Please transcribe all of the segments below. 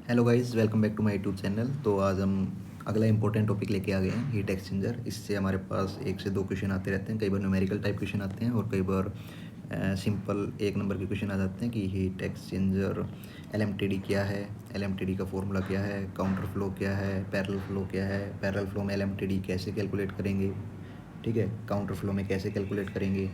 Hello guys, welcome back to my YouTube channel. तो आज हम अगला इंपॉर्टेंट टॉपिक लेके आ गए हैं, हीट एक्सचेंजर। इससे हमारे पास एक से दो क्वेश्चन आते रहते हैं। कई बार न्यूमेरिकल टाइप क्वेश्चन आते हैं और कई बार सिंपल एक नंबर के क्वेश्चन आ जाते हैं कि हीट एक्सचेंजर एलएमटीडी क्या है, एलएमटीडी का फॉर्मूला क्या है, काउंटर फ्लो क्या है, पैरेलल फ्लो क्या है, पैरेलल फ्लो में एलएमटीडी कैसे कैलकुलेट करेंगे, ठीक है, काउंटर फ्लो में कैसे कैलकुलेट करेंगे,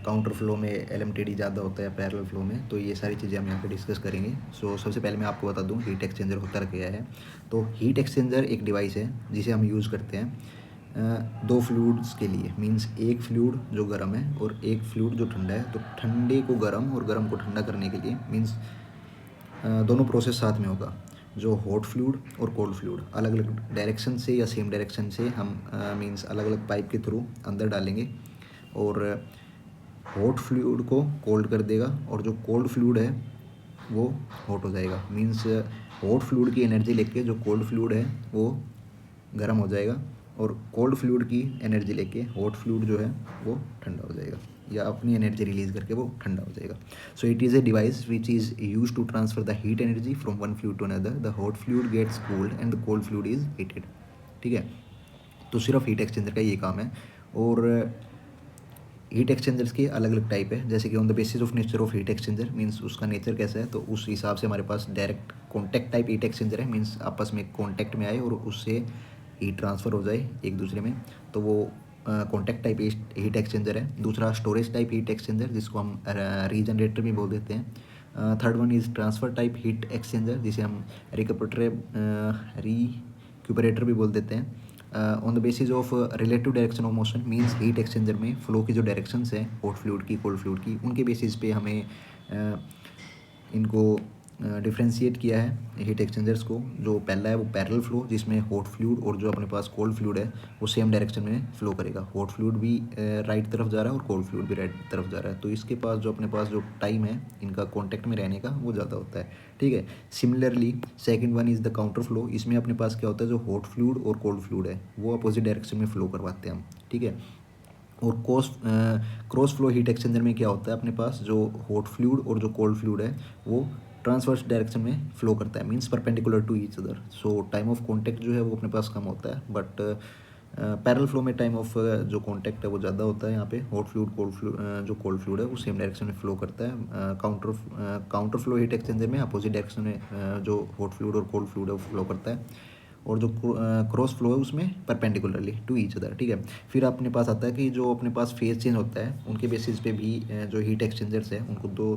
काउंटर फ्लो में एलएमटीडी ज़्यादा होता है पैरेलल फ्लो में। तो ये सारी चीज़ें हम यहाँ पे डिस्कस करेंगे। सबसे पहले मैं आपको बता दूँ हीट एक्सचेंजर होता क्या है। तो हीट एक्सचेंजर एक डिवाइस है जिसे हम यूज़ करते हैं दो फ्लूइड्स के लिए। मींस एक फ्लूइड जो गर्म है और एक फ्लूइड जो ठंडा है। तो ठंडे को गर्म और गर्म को ठंडा करने के लिए मींस दोनों प्रोसेस साथ में होगा। जो हॉट फ्लूइड और कोल्ड फ्लूइड अलग अलग डायरेक्शन से या सेम डायरेक्शन से हम मींस अलग अलग पाइप के थ्रू अंदर डालेंगे और हॉट फ्लूइड को कोल्ड कर देगा और जो कोल्ड फ्लूइड है वो हॉट हो जाएगा। मींस हॉट फ्लूइड की एनर्जी लेके जो कोल्ड फ्लूइड है वो गर्म हो जाएगा और कोल्ड फ्लूइड की एनर्जी लेके हॉट फ्लूइड जो है वो ठंडा हो जाएगा या अपनी एनर्जी रिलीज करके वो ठंडा हो जाएगा। So it is a device which is use to transfer the heat energy from one fluid to another. The hot fluid gets cooled and the cold fluid is heated. ठीक है, तो सिर्फ heat exchanger का ये काम है। और heat exchangers के अलग अलग टाइप है, जैसे कि on the basis of nature of heat exchanger means उसका नेचर कैसा है, तो उस हिसाब से हमारे पास direct contact type heat exchanger है। मींस आपस में कॉन्टैक्ट में आए और उससे हीट ट्रांसफ़र हो जाए एक दूसरे में, तो वो कॉन्टैक्ट टाइप हीट एक्सचेंजर है। दूसरा स्टोरेज टाइप हीट एक्सचेंजर जिसको हम रीजनरेटर भी बोल देते हैं। Third one is transfer type heat exchanger जिसे हम रिक्यूपरेटर भी बोल देते हैं। On the basis of relative direction of motion means heat exchanger में फ्लो की जो डायरेक्शंस हैं हॉट फ्लूइड की कोल्ड फ्लूइड की, उनके बेसिस पे हमें इनको डिफ्रेंशिएट किया है हीट एक्सचेंजर्स को। जो पहला है वो पैरेलल फ्लो जिसमें हॉट फ्लूइड और जो अपने पास कोल्ड फ्लूइड है वो सेम डायरेक्शन में फ्लो करेगा। हॉट फ्लूइड भी राइट तरफ जा रहा है और कोल्ड फ्लूइड भी राइट तरफ जा रहा है, तो इसके पास जो अपने पास जो टाइम है इनका कॉन्टैक्ट में रहने का वो ज़्यादा होता है। ठीक है, similarly second one is the counter flow. इसमें अपने पास क्या होता है, जो हॉट फ्लूइड और कोल्ड फ्लूइड है वो अपोजिट डायरेक्शन में फ्लो करवाते हैं हम। ठीक है, और क्रॉस फ्लो हीट एक्सचेंजर में क्या होता है, अपने पास जो हॉट फ्लूइड और जो कोल्ड फ्लूइड है वो ट्रांसवर्स डायरेक्शन में फ्लो करता है, means perpendicular to each other. So time of contact जो है वो अपने पास कम होता है, बट पैरेलल फ्लो में टाइम ऑफ जो कांटेक्ट है वो ज़्यादा होता है। यहाँ पे हॉट फ्लूइड जो कोल्ड फ्लूइड है वो सेम डायरेक्शन में फ्लो करता है। काउंटर फ्लो हीट एक्सचेंजर में अपोजिट डायरेक्शन में जो हॉट फ्लूइड और कोल्ड फ्लूइड है वो फ्लो करता है, और जो क्रॉस फ्लो है उसमें परपेंडिकुलरली टू ईच अदर। ठीक है, फिर अपने पास आता है कि जो अपने पास फेज चेंज होता है उनके बेसिस पे भी जो हीट एक्सचेंजर्स है उनको दो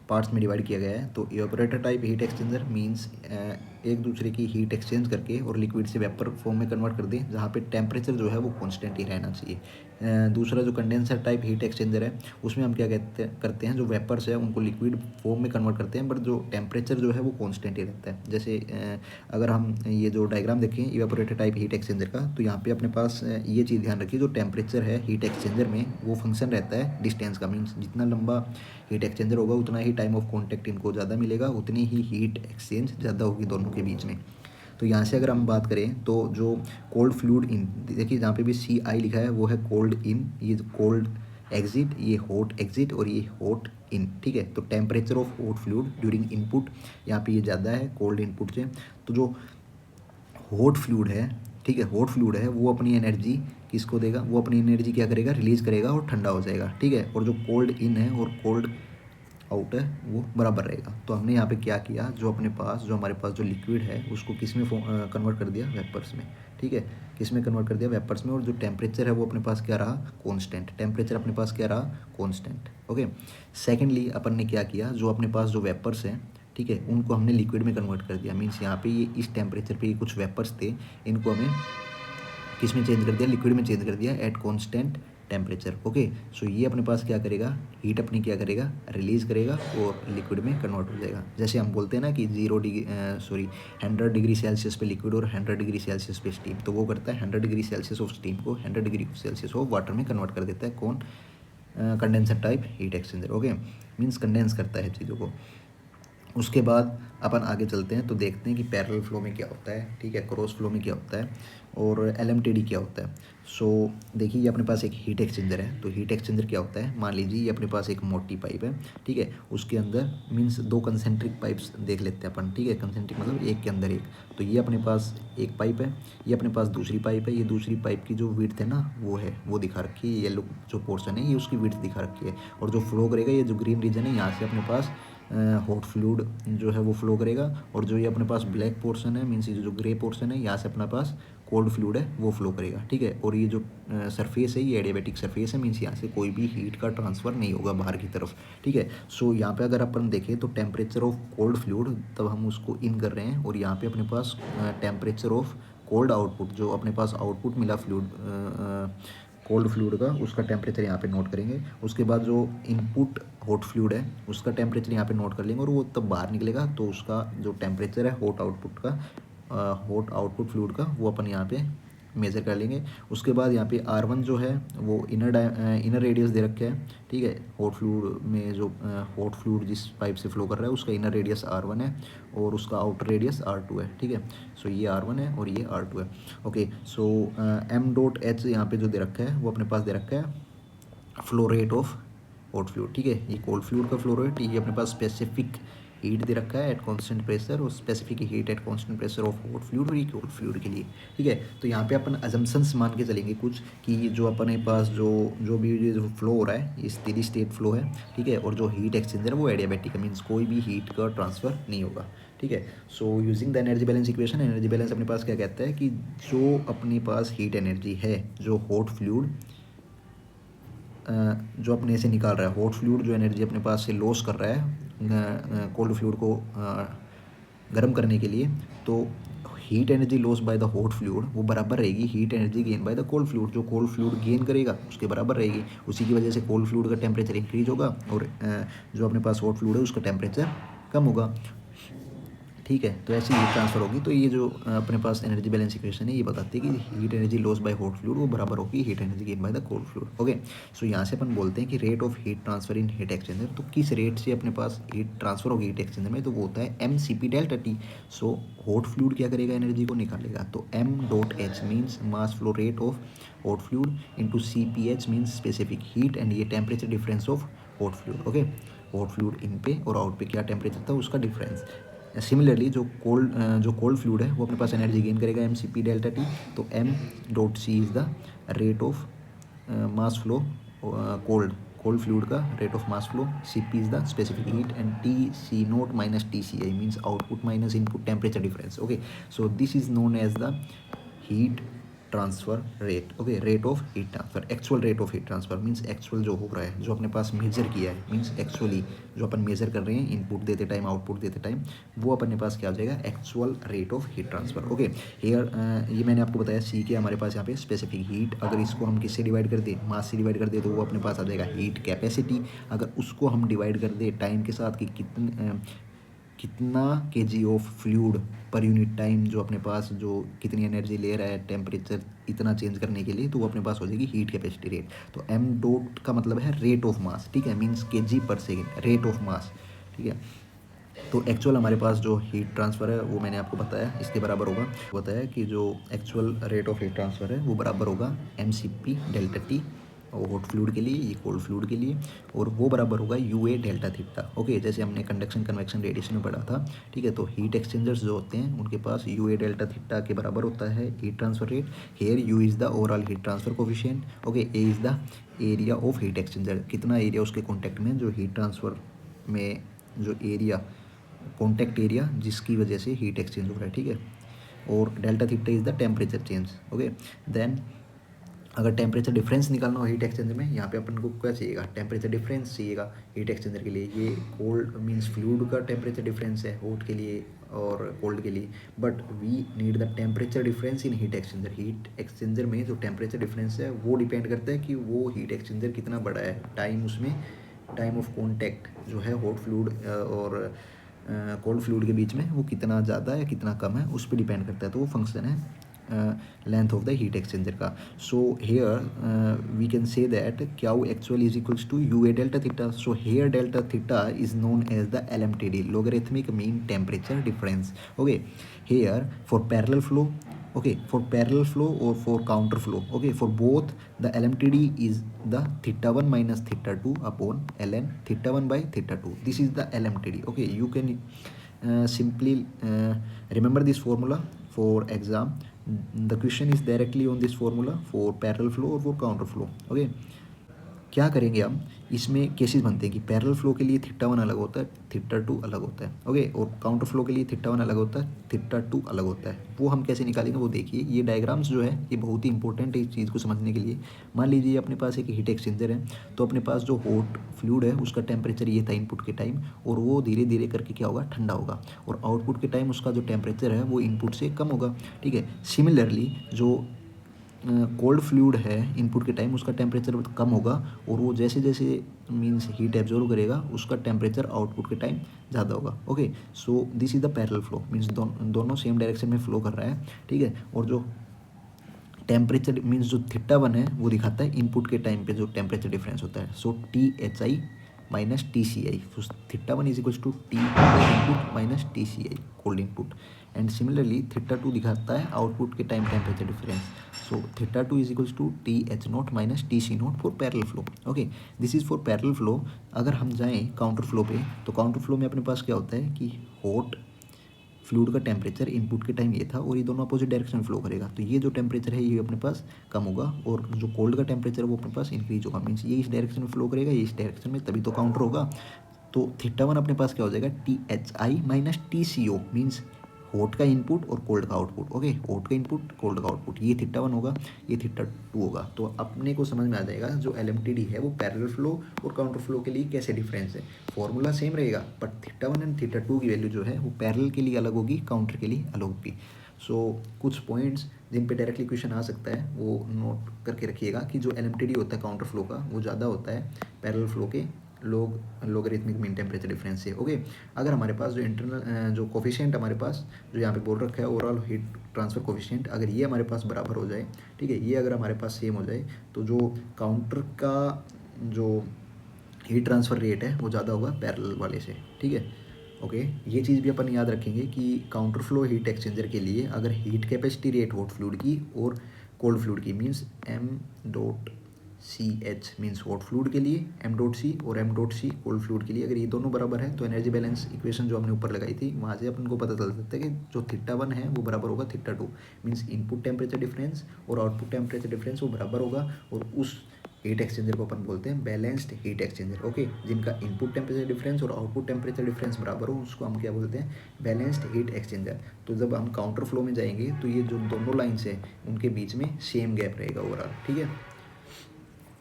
पार्ट्स में डिवाइड किया गया है। तो evaporator type heat exchanger means एक दूसरे की हीट एक्सचेंज करके और लिक्विड से वेपर फॉर्म में कन्वर्ट कर दें जहाँ पे टेम्परेचर जो है वो कांस्टेंट ही रहना चाहिए। दूसरा जो कंडेंसर टाइप हीट एक्सचेंजर है उसमें हम क्या करते हैं, जो वेपर्स है उनको लिक्विड फॉर्म में कन्वर्ट करते हैं, बट जो टेम्परेचर जो है वो कांस्टेंट ही रहता है। जैसे अगर हम ये जो डायग्राम देखें इवेपोरेटर टाइप हीट एक्सचेंजर का, तो यहाँ पे अपने पास ये चीज़ ध्यान रखिए, जो टेम्परेचर है हीट एक्सचेंजर में वो फंक्शन रहता है डिस्टेंस का। मीन्स जितना लंबा हीट एक्सचेंजर होगा उतना ही टाइम ऑफ कॉन्टैक्ट इनको ज़्यादा मिलेगा, उतनी ही हीट एक्सचेंज ज़्यादा होगी दोनों के बीच में। तो यहाँ से अगर हम बात करें तो जो कोल्ड फ्लूइड इन, देखिए जहाँ पे भी सी आई लिखा है वो है कोल्ड इन, ये कोल्ड एग्जिट, ये हॉट एग्जिट और ये हॉट इन। ठीक है, तो temperature of hot fluid during input यहाँ पे ये ज़्यादा है कोल्ड इनपुट से। तो जो हॉट फ्लूइड है, ठीक है, हॉट फ्लूइड है वो अपनी एनर्जी किसको देगा, वो अपनी एनर्जी क्या करेगा, रिलीज करेगा और ठंडा हो जाएगा। ठीक है, और जो कोल्ड इन है और कोल्ड आउट है वो बराबर रहेगा। तो हमने यहाँ पे क्या किया, जो अपने पास जो हमारे पास जो लिक्विड है उसको किस में कन्वर्ट कर दिया, वेपर्स में। ठीक है, किस में कन्वर्ट कर दिया, वेपर्स में। और जो टेम्परेचर है वो अपने पास क्या रहा, कांस्टेंट। टेम्परेचर अपने पास क्या रहा, कांस्टेंट। ओके, सेकेंडली अपन ने क्या किया, जो अपने पास जो वेपर्स हैं, ठीक है, उनको हमने लिक्विड में कन्वर्ट कर दिया। मीन्स यहाँ पे ये इस टेम्परेचर पे ये कुछ वेपर्स थे, इनको हमें किस में चेंज कर दिया, लिक्विड में चेंज कर दिया एट कॉन्स्टेंट टेम्परेचर। ओके, सो ये अपने पास क्या करेगा, हीट अपनी क्या करेगा, रिलीज करेगा और लिक्विड में कन्वर्ट हो जाएगा। जैसे हम बोलते हैं ना कि 100 डिग्री सेल्सियस पे लिक्विड और 100 डिग्री सेल्सियस पे स्टीम, तो वो करता है 100 डिग्री सेल्सियस ऑफ स्टीम को 100 डिग्री सेल्सियस ऑफ वाटर में कन्वर्ट कर देता है। कौन, condenser type heat exchanger. Okay, means condense करता है चीज़ों को। उसके बाद अपन आगे चलते हैं तो देखते हैं कि पैरेलल फ्लो में क्या होता है, ठीक है, क्रॉस फ्लो में क्या होता है और एलएमटीडी क्या होता है। सो देखिए ये अपने पास एक हीट एक्सचेंजर है, तो हीट एक्सचेंजर क्या होता है, मान लीजिए ये अपने पास एक मोटी पाइप है, ठीक है, उसके अंदर मीन्स दो कंसेंट्रिक पाइप्स देख लेते हैं अपन, ठीक है, कंसेंट्रिक मतलब एक के अंदर एक। तो ये अपने पास एक पाइप है, ये अपने पास दूसरी पाइप है, ये दूसरी पाइप की जो विड्थ है ना वो दिखा रखी है, येलो जो पोर्शन है ये उसकी विड्थ दिखा रखी है। और जो फ्लो करेगा ये जो ग्रीन रीजन है यहाँ से अपने पास हॉट फ्लूइड जो है वो फ्लो करेगा, और जो ये अपने पास ब्लैक पोर्शन है मीन्स जो ग्रे पोर्शन है यहाँ से अपना पास कोल्ड फ्लूइड है वो फ्लो करेगा, ठीक है। और ये जो सरफेस है ये एडियाबैटिक सरफेस है, मीन्स यहाँ से कोई भी हीट का ट्रांसफ़र नहीं होगा बाहर की तरफ, ठीक है। सो यहाँ पे अगर अपन देखें तो टेम्परेचर ऑफ कोल्ड फ्लूइड तब हम उसको इन कर रहे हैं, और यहाँ पे अपने पास टेम्परेचर ऑफ कोल्ड आउटपुट जो अपने पास आउटपुट मिला फ्लूइड कोल्ड फ्लूइड का उसका टेम्परेचर यहाँ पे नोट करेंगे। उसके बाद जो इनपुट हॉट फ्लूइड है उसका टेम्परेचर यहाँ पे नोट कर लेंगे, और वो तब बाहर निकलेगा तो उसका जो टेम्परेचर है हॉट आउटपुट का हॉट आउटपुट फ्लूइड का वो अपन यहाँ पे मेज़र कर लेंगे। उसके बाद यहाँ पे R1 जो है वो इनर रेडियस दे रखे हैं, ठीक है, हॉट फ्लूइड में जो हॉट फ्लूइड जिस पाइप से फ्लो कर रहा है उसका इनर रेडियस R1 है और उसका आउटर रेडियस R2 है, ठीक है। सो ये R1 है और ये R2 है। ओके, सो m.h यहाँ पे जो दे रखा है वो अपने पास दे रखा है flow rate of hot fluid, ठीक है, ये कोल्ड फ्लूइड का फ्लो रेट, ये अपने पास स्पेसिफिक हीट दे रखा है एट कांस्टेंट प्रेशर और specific heat at constant pressure of hot fluid और ये कोल्ड फ्लूइड के लिए, ठीक है। तो यहाँ पे अपन अजम्पशंस मान के चलेंगे कुछ कि जो अपने पास जो भी ये जो फ्लो हो रहा है ये स्टेडी स्टेट फ्लो है, ठीक है, और जो हीट एक्सचेंजर है वो एडियाबैटिक है, मीन्स कोई भी हीट का ट्रांसफ़र नहीं होगा, ठीक है। So using the energy balance equation, energy balance अपने पास क्या कहता है कि जो अपने पास हीट एनर्जी है जो हॉट फ्लूइड जो अपने से निकाल रहा है, हॉट फ्लूइड जो एनर्जी अपने पास से लॉस कर रहा है कोल्ड फ्लूइड को गर्म करने के लिए, तो heat energy loss by the hot fluid वो बराबर रहेगी heat energy gain by the cold fluid, जो कोल्ड फ्लूइड गेन करेगा उसके बराबर रहेगी। उसी की वजह से कोल्ड फ्लूइड का टेम्परेचर इंक्रीज होगा और जो अपने पास हॉट फ्लूइड है उसका टेम्परेचर कम होगा, ठीक है। तो ऐसी हीट ट्रांसफर होगी। तो ये जो अपने पास एनर्जी बैलेंस इक्वेशन है ये बताती है कि heat energy loss by hot fluid वो बराबर होगी heat energy gain by the cold fluid. Okay, so यहाँ से अपन बोलते हैं कि rate of heat transfer in heat exchanger, तो किस रेट से अपने पास हीट ट्रांसफर होगी हीट एक्सचेंजर में, तो वो होता है mCp delta T. So hot fluid क्या करेगा, एनर्जी को निकालेगा, तो m.h means mass flow rate of hot fluid into CpH means specific heat, and ये temperature difference of hot fluid. Okay, hot fluid in पे और आउट पे क्या टेम्परेचर था उसका डिफरेंस। सिमिलरली जो कोल्ड फ्लूइड है वो अपने पास एनर्जी गेन करेगा mCp डेल्टा टी, तो m.c is the rate of mass flow cold fluid का rate of mass flow, Cp is the specific heat, and Tc0 minus Tci means output minus input temperature difference. Okay, so this is known as the heat transfer rate. Okay, rate of heat transfer, actual rate of heat transfer means actual जो हो रहा है जो अपने पास major किया है, means actually जो अपन major कर रहे हैं इनपुट देते टाइम आउटपुट देते टाइम, वो अपने पास क्या हो जाएगा, actual rate of heat transfer. Okay, here ये मैंने आपको बताया सी के हमारे पास यहाँ पे स्पेसिफिक हीट, अगर इसको हम किससे डिवाइड कर दें, मास से डिवाइड कर दें, तो वो अपने पास आ जाएगा हीट कैपेसिटी। अगर उसको हम डिवाइड कर दें टाइम के साथ कि कितना kg of fluid per unit time जो अपने पास जो कितनी एनर्जी ले रहा है टेम्परेचर इतना चेंज करने के लिए, तो वो अपने पास हो जाएगी हीट कैपेसिटी रेट। तो m.डॉट का मतलब है रेट ऑफ मास, ठीक है, मीन्स kg पर सेकेंड रेट ऑफ मास, ठीक है। तो एक्चुअल हमारे पास जो हीट ट्रांसफ़र है वो मैंने आपको बताया इसके बराबर होगा, बताया कि जो actual rate of heat transfer है वो बराबर होगा mCp डेल्टा टी और हॉट फ्लूइड के लिए, ये कोल्ड फ्लूइड के लिए, और वो बराबर होगा UA डेल्टा थीटा। ओके, जैसे हमने कंडक्शन कन्वेक्शन रेडिएशन में पढ़ा था, ठीक है। तो हीट एक्सचेंजर्स जो होते हैं उनके पास UA डेल्टा थीटा के बराबर होता है heat transfer rate. Here U is the overall heat transfer coefficient. Okay, A is the area of heat exchanger, कितना एरिया उसके कॉन्टैक्ट में जो हीट ट्रांसफ़र में जो एरिया कॉन्टैक्ट एरिया जिसकी वजह से हीट एक्सचेंज हो रहा है, ठीक है। और delta theta is the temperature change. Okay, then अगर टेम्परेचर डिफरेंस निकालना हो हीट एक्सचेंजर में, यहाँ पे अपन को क्या चाहिएगा, टेम्परेचर डिफरेंस चाहिएगा हीट एक्सचेंजर के लिए। ये कोल्ड मीन्स फ्लूइड का टेम्परेचर डिफरेंस है हॉट के लिए और कोल्ड के लिए, but we need the temperature difference in heat exchanger. Heat exchanger में जो टेम्परेचर डिफरेंस है वो डिपेंड करता है कि वो हीट एक्सचेंजर कितना बड़ा है, टाइम उसमें टाइम ऑफ कॉन्टैक्ट जो है हॉट फ्लूइड और कोल्ड फ्लूइड के बीच में वो कितना ज़्यादा है कितना कम है उस पर डिपेंड करता है। तो वो फंक्शन है length of the heat exchanger का. So here we can say that Q actual is equals to U A delta theta. So here delta theta is known as the LMTD, logarithmic mean temperature difference. Okay, here for parallel flow, okay, for parallel flow or for counter flow, okay, for both the LMTD is the theta 1 minus theta 2 upon ln theta 1 by theta 2. This is the LMTD. Okay, you can simply remember this formula for exam. The question is directly on this formula for parallel flow or for counter flow. Okay, क्या करेंगे हम, इसमें cases बनते हैं कि parallel flow के लिए theta 1 अलग होता है, थीटा 2 अलग होता है. ओके, और काउंटर फ्लो के लिए थीटा 1 अलग होता है, थीटा 2 अलग होता है. वो हम कैसे निकालेंगे वो देखिए. ये डायग्राम्स जो है ये बहुत ही इंपॉर्टेंट है इस चीज़ को समझने के लिए. मान लीजिए अपने पास एक हीट एक्सचेंजर है, तो अपने पास जो हॉट फ्लूइड है उसका टेम्परेचर ये था इनपुट के टाइम, और वो धीरे धीरे करके क्या होगा, ठंडा होगा, और आउटपुट के टाइम उसका जो टेम्परेचर है वो इनपुट से कम होगा. ठीक है, सिमिलरली जो कोल्ड फ्लूइड है इनपुट के टाइम उसका टेम्परेचर कम होगा, और वो जैसे जैसे मीन्स हीट एब्जॉर्व करेगा उसका टेम्परेचर आउटपुट के टाइम ज़्यादा होगा. Okay, so this is the parallel flow, means दोनों सेम डायरेक्शन में फ्लो कर रहा है. ठीक है, और जो टेम्परेचर मीन्स जो थीटा 1 है वो दिखाता है इनपुट के टाइम पे जो टेम्परेचर डिफरेंस होता है. So THI minus TCI. Theta 1 is equals to T input minus TCI cold input. And similarly theta 2 दिखाता है आउटपुट के time temperature difference. So theta 2 is equals to TH0 minus TC0 for parallel flow. Okay, this is for parallel flow. अगर हम जाएँ counter flow पे, तो counter flow में अपने पास क्या होता है कि हॉट फ्लूइड का टेम्परेचर इनपुट के टाइम ये था, और ये दोनों अपोजिट डायरेक्शन में फ्लो करेगा, तो ये जो टेम्परेचर है ये अपने पास कम होगा, और जो कोल्ड का टेम्परेचर है वो अपने पास इंक्रीज होगा. मीन्स ये इस डायरेक्शन में फ्लो करेगा, ये इस डायरेक्शन में, तभी तो काउंटर होगा. तो थीटा 1 अपने पास क्या हो जाएगा, THI minus TCO, means hot का इनपुट और कोल्ड का आउटपुट. ओके, हॉट का इनपुट, कोल्ड का आउटपुट, ये थीटा 1 होगा, ये थीटा 2 होगा. तो अपने को समझ में आ जाएगा जो LMTD है वो पैरेलल फ्लो और काउंटर फ्लो के लिए कैसे डिफरेंस है. फॉर्मूला सेम रहेगा, बट थीटा 1 एंड थीटा 2 की वैल्यू जो है वो पैरेलल के लिए अलग होगी, काउंटर के लिए अलग होगी. सो कुछ पॉइंट्स जिन पे डायरेक्टली क्वेश्चन आ सकता है वो नोट करके रखिएगा कि जो LMTD होता है काउंटर फ्लो का वो ज़्यादा होता है पैरेलल फ्लो के लोगरिथमिक मीन टेम्परेचर डिफरेंस से. ओके, अगर हमारे पास जो इंटरनल जो कोफिशिएंट हमारे पास जो यहाँ पे बोल रखा है ओवरऑल हीट ट्रांसफर कोफिशिएंट, अगर ये हमारे पास बराबर हो जाए, ठीक है, ये अगर हमारे पास सेम हो जाए, तो जो काउंटर का जो हीट ट्रांसफ़र रेट है वो ज़्यादा होगा पैरेलल वाले से. ठीक है, ओके, ये चीज़ भी अपन याद रखेंगे कि काउंटर फ्लो हीट एक्सचेंजर के लिए अगर heat capacity rate hot fluid की और कोल्ड फ्लूइड की means M.CH means hot fluid के लिए, M.C और M.C कोल्ड फ्लूइड के लिए, अगर ये दोनों बराबर है तो एनर्जी बैलेंस इक्वेशन जो हमने ऊपर लगाई थी वहाँ से अपन को पता चल सकता है कि जो थीटा 1 है वो बराबर होगा theta 2, means input temperature difference और आउटपुट टेम्परेचर डिफरेंस वो बराबर होगा, और उस हीट एक्सचेंजर को अपन बोलते हैं बैलेंस्ड हीट एक्सचेंजर. ओके, जिनका इनपुट टेम्परेचर डिफरेंस और आउटपुट टेम्परेचर डिफरेंस बराबर हो उसको हम क्या बोलते हैं, बैलेंस्ड हीट एक्सचेंजर. तो जब हम काउंटर फ्लो में जाएंगे तो ये जो दोनों लाइन्स हैं उनके बीच में सेम गैप रहेगा ओवरऑल. ठीक है,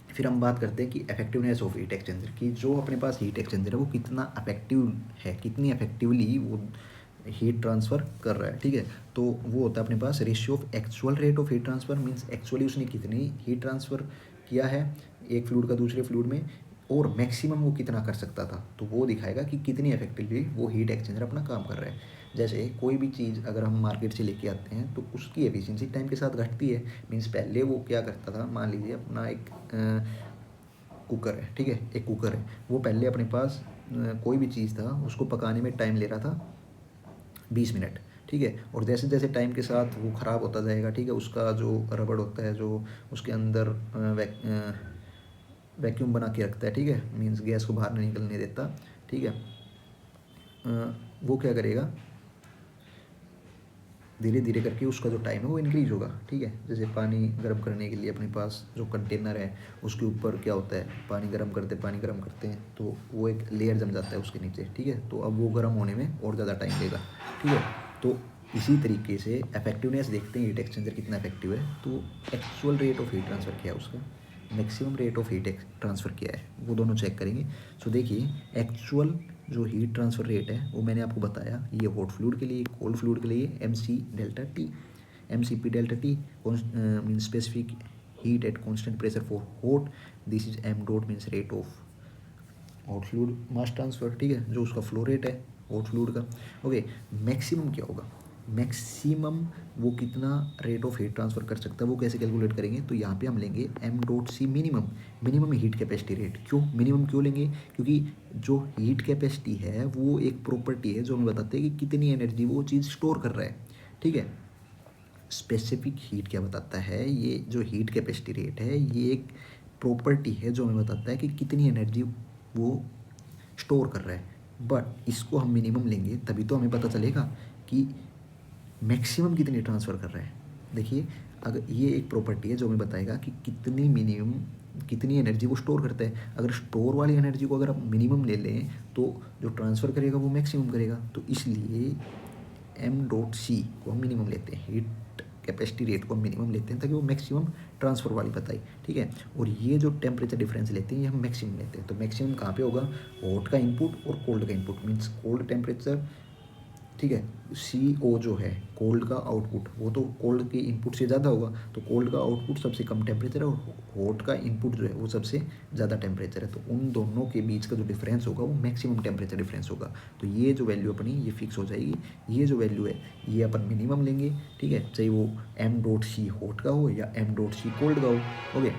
फिर हम बात करते हैं कि इफेक्टिवनेस ऑफ हीट एक्सचेंजर की. जो अपने पास हीट एक्सचेंजर है वो कितना इफेक्टिव है, कितनी इफेक्टिवली वो हीट ट्रांसफ़र कर रहा है. ठीक है, तो वो होता है अपने पास ratio of actual rate of heat transfer, means actually उसने कितनी हीट ट्रांसफ़र किया है एक फ्लूइड का दूसरे फ्लूइड में, और मैक्सिमम वो कितना कर सकता था, तो वो दिखाएगा कि कितनी इफेक्टिवली वो हीट एक्सचेंजर अपना काम कर रहा है. जैसे कोई भी चीज़ अगर हम मार्केट से लेके आते हैं तो उसकी एफिशिएंसी टाइम के साथ घटती है. मीन्स पहले वो क्या करता था, मान लीजिए अपना एक कुकर है, ठीक है, एक कुकर है, वो पहले अपने पास कोई भी चीज़ था उसको पकाने में टाइम ले रहा था 20 मिनट. ठीक है, और जैसे जैसे टाइम के साथ वो ख़राब होता जाएगा, ठीक है, उसका जो रबड़ होता है जो उसके अंदर वैक्यूम बना के रखता है, ठीक है, मीन्स गैस को बाहर नहीं निकलने देता. ठीक है, वो क्या करेगा, धीरे धीरे करके उसका जो टाइम है वो इंक्रीज होगा. ठीक है, जैसे पानी गर्म करने के लिए अपने पास जो कंटेनर है उसके ऊपर क्या होता है, पानी गर्म करते हैं तो वो एक लेयर जम जाता है उसके नीचे. ठीक है, तो अब वो गर्म होने में और ज़्यादा टाइम लेगा. ठीक है, तो इसी तरीके से इफेक्टिवनेस देखते हैं हीट एक्सचेंजर कितना इफेक्टिव है. तो actual rate of heat transfer क्या है उसका, maximum rate of heat transfer क्या है, वो दोनों चेक करेंगे. सो देखिए, एक्चुअल जो हीट ट्रांसफ़र रेट है वो मैंने आपको बताया, ये हॉट फ्लूइड के लिए, कोल्ड फ्लूइड के लिए MC∆T, MCP∆T mean specific heat at constant pressure for hot. This is M., means rate of hot fluid mass transfer. ठीक है, जो उसका फ्लो रेट है हॉट फ्लूइड का. ओके, मैक्सिमम क्या होगा, मैक्सिमम वो कितना रेट ऑफ हीट ट्रांसफ़र कर सकता है वो कैसे कैलकुलेट करेंगे, तो यहाँ पे हम लेंगे M dot C minimum, minimum heat capacity rate. क्यों मिनिमम क्यों लेंगे, क्योंकि जो हीट कैपेसिटी है वो एक प्रॉपर्टी है जो हमें बताते हैं कि कितनी एनर्जी वो चीज़ स्टोर कर रहा है, ठीक है। स्पेसिफिक हीट क्या बताता है, ये जो हीट कैपेसिटी रेट है ये एक प्रॉपर्टी है जो हमें बताता है कि कितनी एनर्जी वो स्टोर कर रहा है। बट इसको हम मिनिमम लेंगे तभी तो हमें पता चलेगा कि मैक्सिमम कितनी ट्रांसफ़र कर रहा है। देखिए अगर ये एक प्रॉपर्टी है जो हमें बताएगा कि कितनी मिनिमम कितनी एनर्जी वो स्टोर करता है। अगर स्टोर वाली एनर्जी को अगर आप मिनिमम ले लें तो जो ट्रांसफ़र करेगा वो मैक्सिमम करेगा। तो इसलिए एम डॉट सी को हम मिनिमम लेते हैं, हीट कैपेसिटी रेट को हम मिनिमम लेते हैं ताकि वो मैक्सिमम ट्रांसफ़र वाली बताए, ठीक है। और ये जो टेम्परेचर डिफरेंस लेते हैं ये हम मैक्सिमम लेते हैं। तो मैक्सिमम कहाँ पे होगा, हॉट का इनपुट और कोल्ड का इनपुट, मीन्स कोल्ड टेम्परेचर, ठीक है। सी ओ जो है कोल्ड का आउटपुट, वो तो कोल्ड के इनपुट से ज़्यादा होगा, तो कोल्ड का आउटपुट सबसे कम टेम्परेचर है और हॉट का इनपुट जो है वो सबसे ज़्यादा टेम्परेचर है। तो उन दोनों के बीच का जो डिफरेंस होगा वो मैक्सिमम टेम्परेचर डिफरेंस होगा। तो ये जो वैल्यू अपनी ये फिक्स हो जाएगी। ये जो वैल्यू है ये अपन मिनिमम लेंगे, ठीक है, चाहे वो एम डॉट सी हॉट का हो या एम डॉट सी कोल्ड का हो। ओके,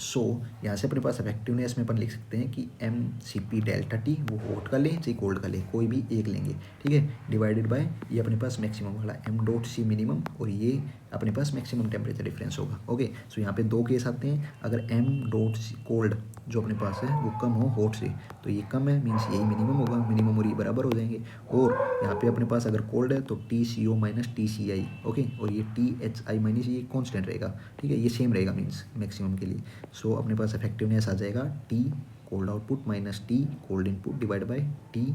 सो यहाँ से अपने पास इफेक्टिवनेस में अपन लिख सकते हैं कि M C P delta T, वो हॉट का ले चाहे कोल्ड का ले, कोई भी एक लेंगे, ठीक है, डिवाइडेड बाय ये अपने पास मैक्सिमम वाला एम डॉट सी मिनिमम और ये अपने पास मैक्सिमम टेम्परेचर डिफरेंस होगा। ओके, सो यहाँ पे दो केस आते हैं। अगर एम डॉट सी कोल्ड जो अपने पास है वो कम हो हॉट से तो ये कम है, मीन्स यही मिनिमम होगा, मिनिमम और ये बराबर हो जाएंगे। और यहाँ पे अपने पास अगर कोल्ड है तो T C O minus T C I, okay, और ये टी एच आई माइनस ये कॉन्स्टेंट रहेगा, ठीक है, ये सेम रहेगा मीन्स मैक्सिमम के लिए। सो अपने पास इफेक्टिवनेस आ जाएगा T cold output minus T cold input divide by T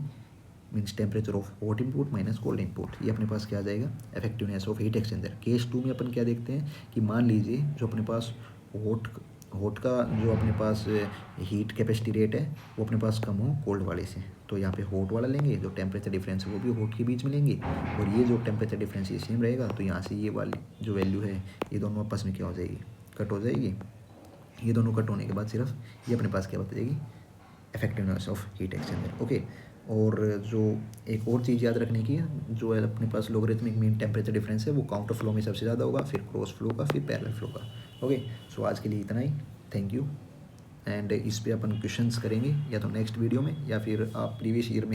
means temperature of hot input minus cold input. ये अपने पास क्या आ जाएगा, effectiveness of heat exchanger. Case 2 में अपन क्या देखते हैं कि मान लीजिए जो अपने पास हॉट हॉट का जो अपने पास हीट कैपेसिटी रेट है वो अपने पास कम हो कोल्ड वाले से, तो यहाँ पे हॉट वाला लेंगे, जो टेम्परेचर डिफरेंस है वो भी हॉट के बीच में लेंगे और ये जो टेम्परेचर डिफरेंस ये सेम रहेगा। तो यहाँ से ये वाली जो वैल्यू है ये दोनों आपस में क्या हो जाएगी, कट हो जाएगी। ये दोनों कट होने के बाद सिर्फ ये अपने पास क्या बता जाएगी, effectiveness of heat exchanger. Okay, और जो एक और चीज़ याद रखने की है, जो है अपने पास लॉगरिथमिक मीन टेम्परेचर डिफरेंस है वो काउंटर फ्लो में सबसे ज़्यादा होगा, फिर क्रॉस फ्लो का, फिर पैरेलल फ्लो का। ओके, सो आज के लिए इतना ही, थैंक यू। एंड इस पे अपन क्वेश्चंस करेंगे या तो नेक्स्ट वीडियो में या फिर आप प्रीवियस ईयर में